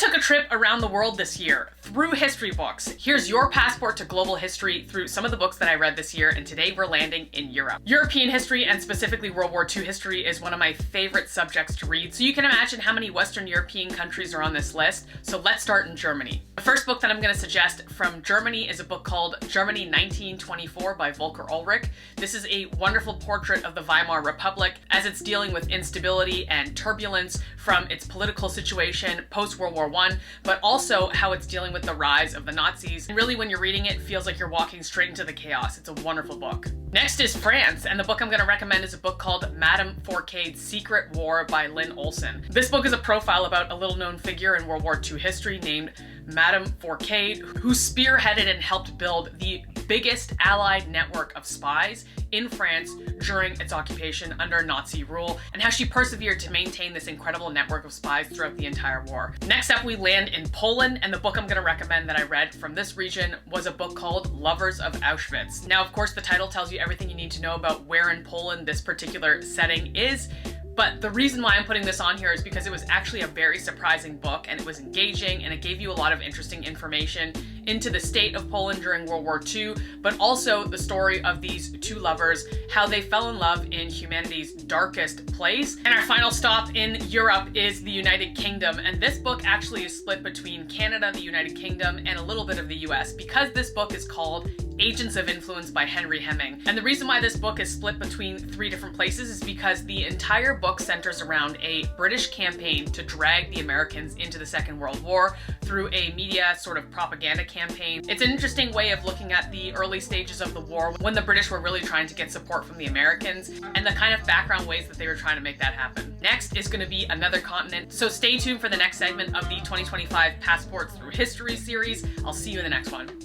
took a trip around the world this year through history books. Here's your passport to global history through some of the books that I read this year, and today we're landing in Europe. European history, and specifically World War II history, is one of my favorite subjects to read, so you can imagine how many Western European countries are on this list. So let's start in Germany. The first book that I'm going to suggest from Germany is a book called Germany 1924 by Volker Ullrich. This is a wonderful portrait of the Weimar Republic as it's dealing with instability and turbulence from its political situation post-World War I, but also how it's dealing with the rise of the Nazis. And really, when you're reading it, feels like you're walking straight into the chaos. It's a wonderful book. Next is France, and the book I'm going to recommend is a book called Madame Fourcade's Secret War by Lynn Olson. This book is a profile about a little-known figure in World War II history named Madame Fourcade, who spearheaded and helped build the biggest Allied network of spies in France during its occupation under Nazi rule, and how she persevered to maintain this incredible network of spies throughout the entire war. Next up, we land in Poland, and the book I'm going to recommend that I read from this region was a book called Lovers of Auschwitz. Now, of course, the title tells you everything you need to know about where in Poland this particular setting is, but the reason why I'm putting this on here is because it was actually a very surprising book, and it was engaging, and it gave you a lot of interesting information into the state of Poland during World War II, but also the story of these two lovers, how they fell in love in humanity's darkest place. And our final stop in Europe is the United Kingdom, and this book actually is split between Canada, the United Kingdom, and a little bit of the US, because this book is called Agents of Influence by Henry Hemming. And the reason why this book is split between 3 different places is because the entire book centers around a British campaign to drag the Americans into the Second World War through a media sort of propaganda campaign. It's an interesting way of looking at the early stages of the war when the British were really trying to get support from the Americans, and the kind of background ways that they were trying to make that happen. Next is going to be another continent, so stay tuned for the next segment of the 2025 Passports Through History series. I'll see you in the next one.